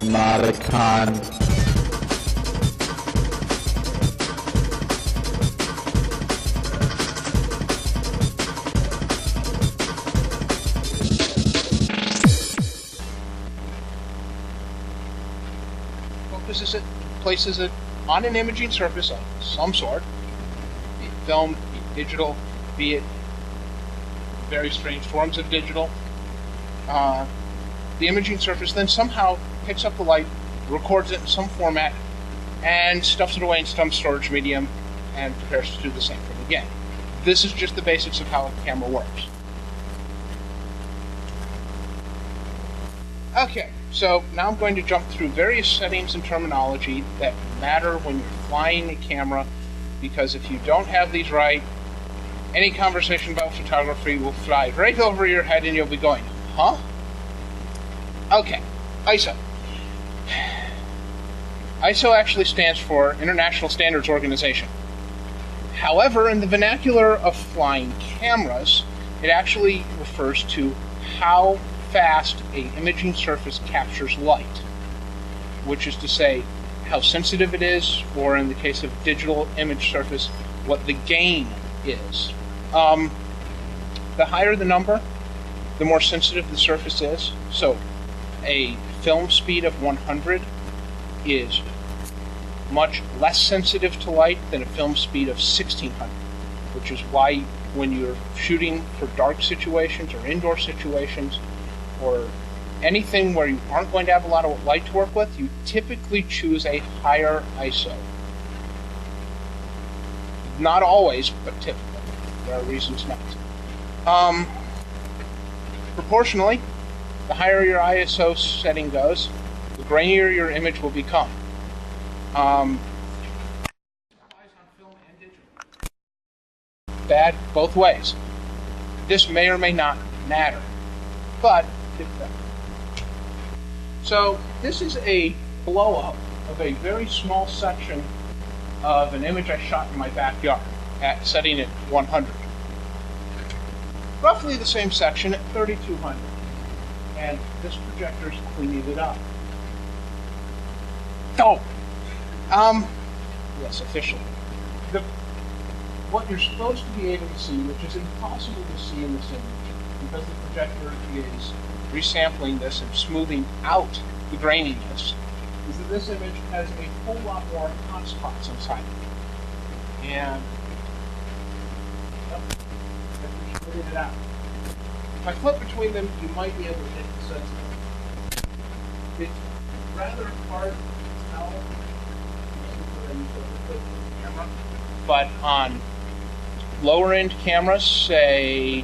Notacon. Focuses it, places it on an imaging surface of some sort, be it film, be it digital, be it very strange forms of digital. The imaging surface then somehow picks up the light, records it in some format, and stuffs it away in some storage medium, and prepares to do the same thing again. This is just the basics of how a camera works. Okay, so now I'm going to jump through various settings and terminology that matter when you're flying a camera, because if you don't have these right, any conversation about photography will fly right over your head and you'll be going, huh? Okay, ISO. ISO actually stands for International Standards Organization. However, in the vernacular of flying cameras, it actually refers to how fast an imaging surface captures light, which is to say how sensitive it is, or in the case of digital image surface, what the gain is. The higher the number, the more sensitive the surface is. So a film speed of 100 is much less sensitive to light than a film speed of 1600, which is why when you're shooting for dark situations or indoor situations or anything where you aren't going to have a lot of light to work with, you typically choose a higher ISO. Not always, but typically. There are reasons not to. Proportionally, the higher your ISO setting goes, the grainier your image will become. Applies on film and digital. Bad both ways. This may or may not matter, but it's better. So this is a blow-up of a very small section of an image I shot in my backyard at setting at 100. Roughly the same section at 3200. And this projector's cleaning it up. Oh! Yes, officially. What you're supposed to be able to see, which is impossible to see in this image, because the projector is resampling this and smoothing out the graininess, is that this image has a whole lot more hot spots inside it. And it out. If I flip between them, you might be able to hit the sensitive. It's rather hard to tell, but on lower end cameras, say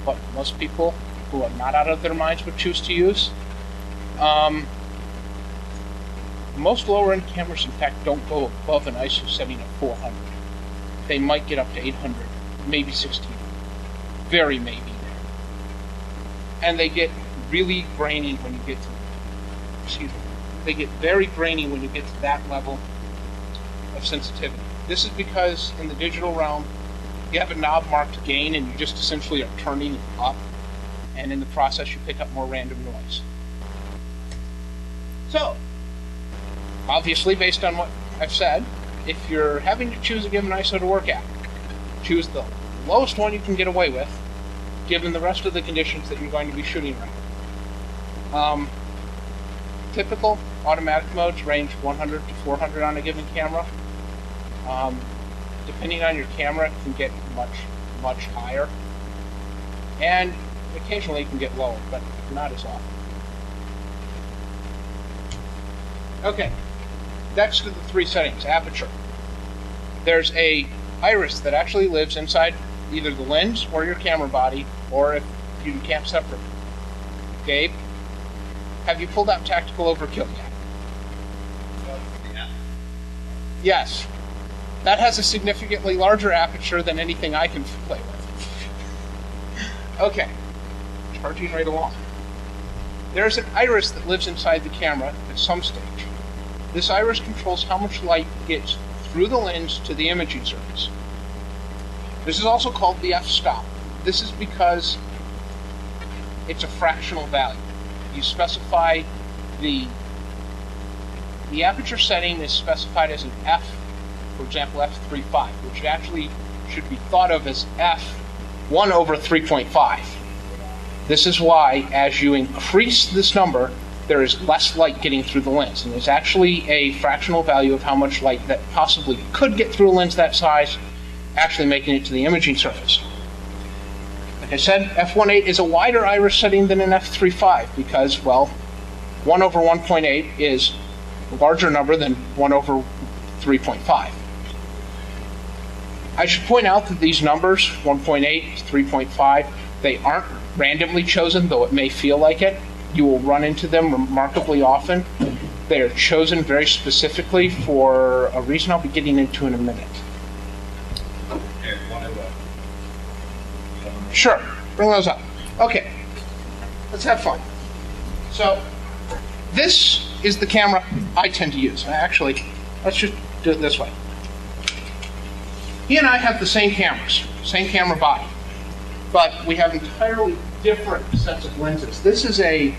what most people who are not out of their minds would choose to use, most lower end cameras in fact don't go above an ISO setting of 400. They might get up to 800, maybe 1600. Very maybe there. And they get really grainy when you get to, they get very grainy when you get to that level of sensitivity. This is because in the digital realm, you have a knob marked gain and you just essentially are turning it up, and in the process you pick up more random noise. So, obviously based on what I've said, if you're having to choose a given ISO to work at, choose the lowest one you can get away with, given the rest of the conditions that you're going to be shooting around. Typical automatic modes range 100 to 400 on a given camera. Depending on your camera, it can get much higher. And occasionally it can get lower, but not as often. Okay, next to the three settings, aperture. There's a iris that actually lives inside either the lens or your camera body, or if you can't separate. Gabe, have you pulled out Tactical Overkill yet? Yeah. Yes. That has a significantly larger aperture than anything I can play with. Okay, charging right along. There's an iris that lives inside the camera at some stage. This iris controls how much light gets through the lens to the imaging surface. This is also called the f-stop. This is because it's a fractional value. You specify the the aperture setting is specified as an f, for example, f3.5, which actually should be thought of as f1 over 3.5. This is why, as you increase this number, there is less light getting through the lens. And there's actually a fractional value of how much light that possibly could get through a lens that size, actually making it to the imaging surface. Like I said, f1.8 is a wider iris setting than an f3.5 because, well, 1 over 1.8 is a larger number than 1 over 3.5. I should point out that these numbers, 1.8, 3.5, they aren't randomly chosen, though it may feel like it. You will run into them remarkably often. They are chosen very specifically for a reason I'll be getting into in a minute. Sure, bring those up. Okay, let's have fun. So, this is the camera I tend to use. Actually, let's just do it this way. He and I have the same cameras, same camera body, but we have entirely different sets of lenses. This is a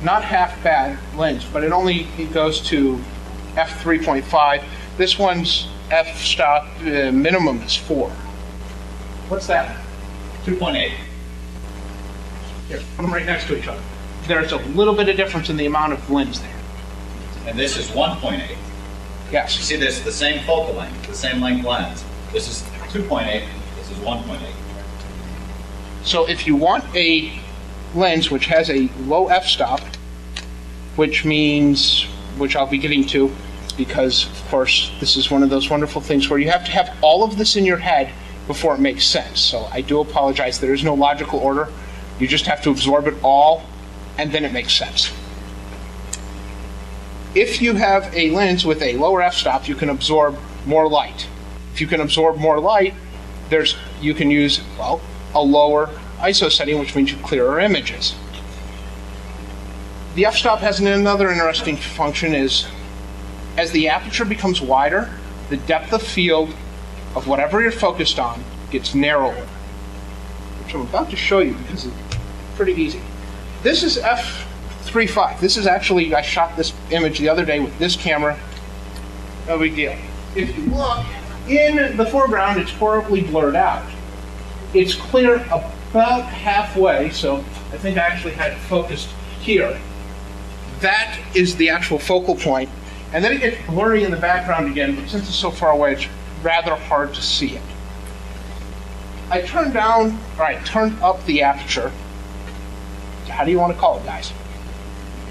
not half bad lens, but it goes to f3.5. This one's f-stop minimum is 4. What's that? 2.8. Here, put them right next to each other. There's a little bit of difference in the amount of lens there. And this is 1.8. Yes. You see this, the same focal length, the same length lens. This is 2.8, this is 1.8. So if you want a lens which has a low f-stop, which means, which I'll be getting to, because of course this is one of those wonderful things where you have to have all of this in your head before it makes sense. So I do apologize, there is no logical order. You just have to absorb it all, and then it makes sense. If you have a lens with a lower f-stop, you can absorb more light. If you can absorb more light, you can use, well, a lower ISO setting, which means you clearer images. The f-stop has another interesting function is, as the aperture becomes wider, the depth of field of whatever you're focused on gets narrower, which I'm about to show you because it's pretty easy. This is f3.5. This is actually, I shot this image the other day with this camera. No big deal. If you look, in the foreground, it's horribly blurred out. It's clear about halfway, so I think I actually had it focused here. That is the actual focal point. And then it gets blurry in the background again, but since it's so far away, it's rather hard to see it. I turned up the aperture. How do you want to call it, guys?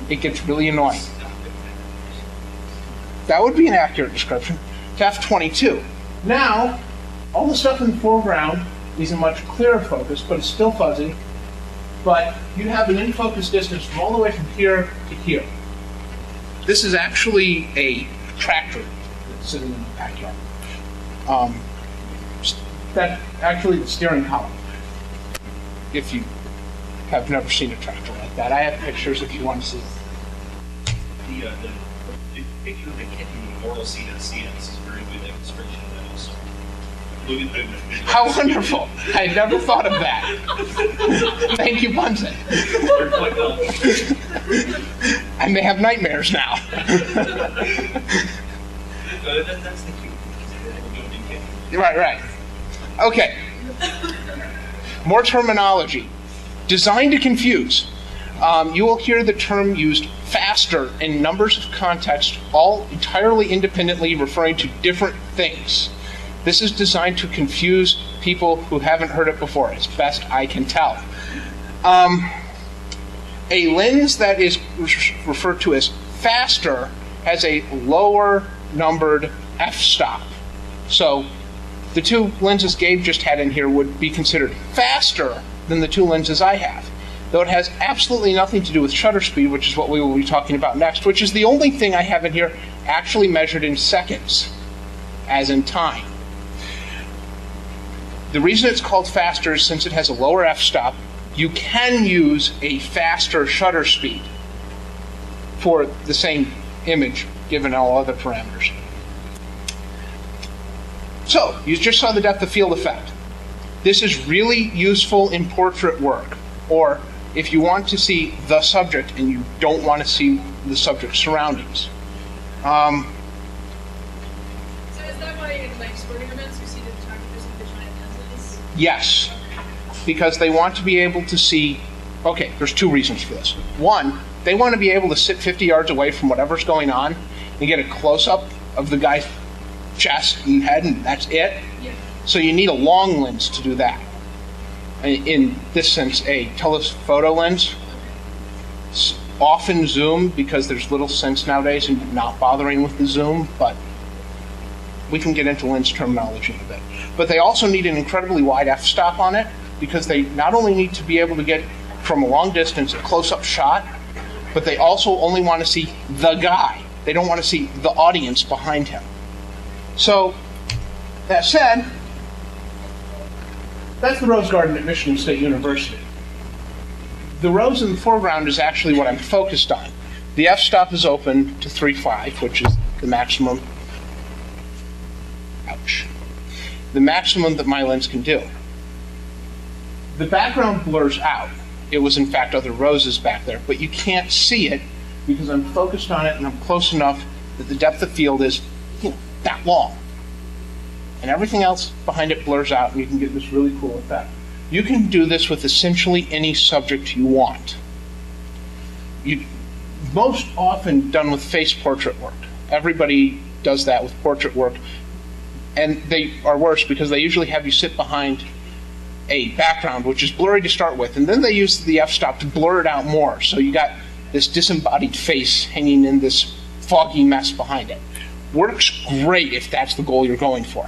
It gets really annoying. That would be an accurate description. To f22. Now, all the stuff in the foreground is a much clearer focus, but it's still fuzzy. But you have an in-focus distance from all the way from here to here. This is actually a tractor that's sitting in the backyard. That's actually the steering column, if you have never seen a tractor like that. I have pictures if you want to see. The picture that came from the Memorial CNC is a very good demonstration of that also. How wonderful. I never thought of that. Thank you, Bunsen. I may have nightmares now. That's the key. Right. Okay. More terminology. Designed to confuse. You will hear the term used faster in numbers of contexts, all entirely independently referring to different things. This is designed to confuse people who haven't heard it before, as best I can tell. A lens that is referred to as faster has a lower numbered f-stop. So the two lenses Gabe just had in here would be considered faster than the two lenses I have, though it has absolutely nothing to do with shutter speed, which is what we will be talking about next, which is the only thing I have in here actually measured in seconds, as in time. The reason it's called faster is since it has a lower f-stop, you can use a faster shutter speed for the same image, given all other parameters. So, you just saw the depth of field effect. This is really useful in portrait work, or if you want to see the subject and you don't want to see the subject's surroundings. So is that why in like sporting events we see the photographers with the giant lenses? Yes, because they want to be able to see. Okay, there's two reasons for this. One, they want to be able to sit 50 yards away from whatever's going on and get a close-up of the guy's chest and head, and that's it. Yeah. So you need a long lens to do that. In this sense, a telephoto lens. Often zoom, because there's little sense nowadays in not bothering with the zoom, but we can get into lens terminology in a bit. But they also need an incredibly wide f-stop on it, because they not only need to be able to get from a long distance a close-up shot, but they also only want to see the guy. They don't want to see the audience behind him. So, that said, that's the Rose Garden at Michigan State University. The rose in the foreground is actually what I'm focused on. The f-stop is open to 3.5, which is the maximum. Ouch. The maximum that my lens can do. The background blurs out. It was in fact other roses back there, but you can't see it because I'm focused on it and I'm close enough that the depth of field is, that long. And everything else behind it blurs out, and you can get this really cool effect. You can do this with essentially any subject you want. Most often done with face portrait work. Everybody does that with portrait work. And they are worse because they usually have you sit behind a background which is blurry to start with, and then they use the f-stop to blur it out more. So you got this disembodied face hanging in this foggy mess behind it. Works great if that's the goal you're going for.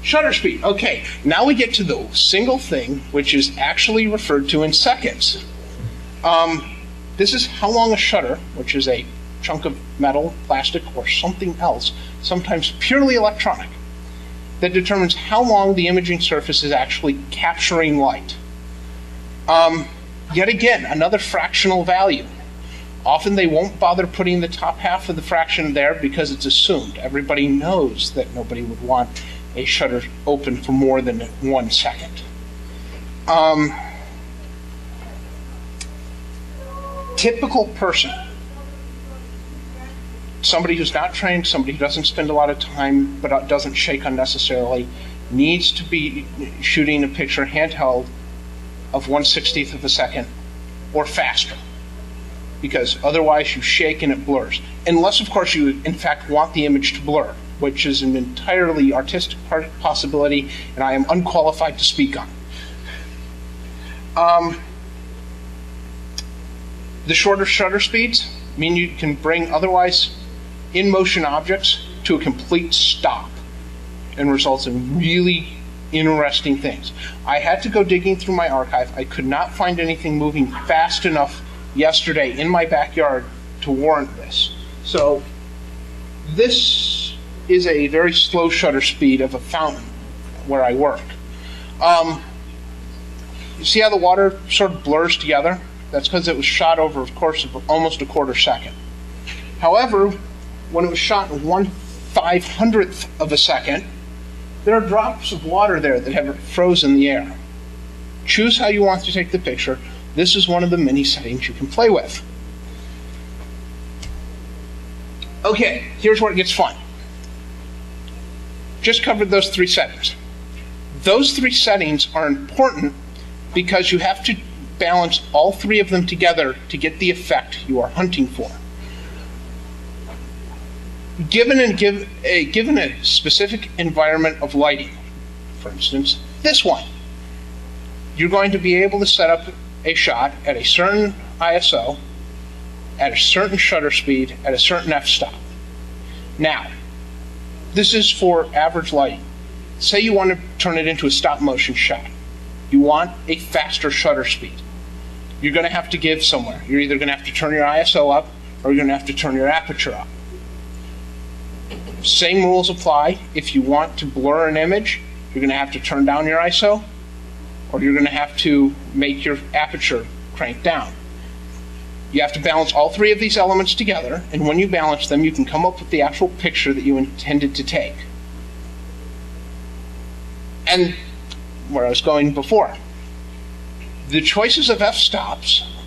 Shutter speed. Okay, now we get to the single thing which is actually referred to in seconds. This is how long a shutter, which is a chunk of metal, plastic, or something else, sometimes purely electronic, that determines how long the imaging surface is actually capturing light. Yet again, another fractional value. Often they won't bother putting the top half of the fraction there because it's assumed. Everybody knows that nobody would want a shutter open for more than 1 second. Typical person, somebody who's not trained, somebody who doesn't spend a lot of time but doesn't shake unnecessarily, needs to be shooting a picture handheld of 1/60th of a second or faster, because otherwise you shake and it blurs. Unless, of course, you in fact want the image to blur, which is an entirely artistic possibility, and I am unqualified to speak on. The shorter shutter speeds mean you can bring otherwise in-motion objects to a complete stop and results in really interesting things. I had to go digging through my archive. I could not find anything moving fast enough yesterday in my backyard to warrant this. So this is a very slow shutter speed of a fountain where I work. You see how the water sort of blurs together? That's because it was shot over a course of almost a quarter second. However, when it was shot in 1/500th of a second, there are drops of water there that have frozen the air. Choose how you want to take the picture. This is one of the many settings you can play with. Okay, here's where it gets fun. Just covered those 3 settings. Those 3 settings are important because you have to balance all 3 of them together to get the effect you are hunting for. Given a specific environment of lighting, for instance, this one, you're going to be able to set up a shot at a certain ISO, at a certain shutter speed, at a certain f-stop. Now, this is for average lighting. Say you want to turn it into a stop-motion shot. You want a faster shutter speed. You're going to have to give somewhere. You're either going to have to turn your ISO up or you're going to have to turn your aperture up. Same rules apply. If you want to blur an image, you're going to have to turn down your ISO or you're going to have to make your aperture crank down. You have to balance all 3 of these elements together, and when you balance them, you can come up with the actual picture that you intended to take. And where I was going before, the choices of f-stops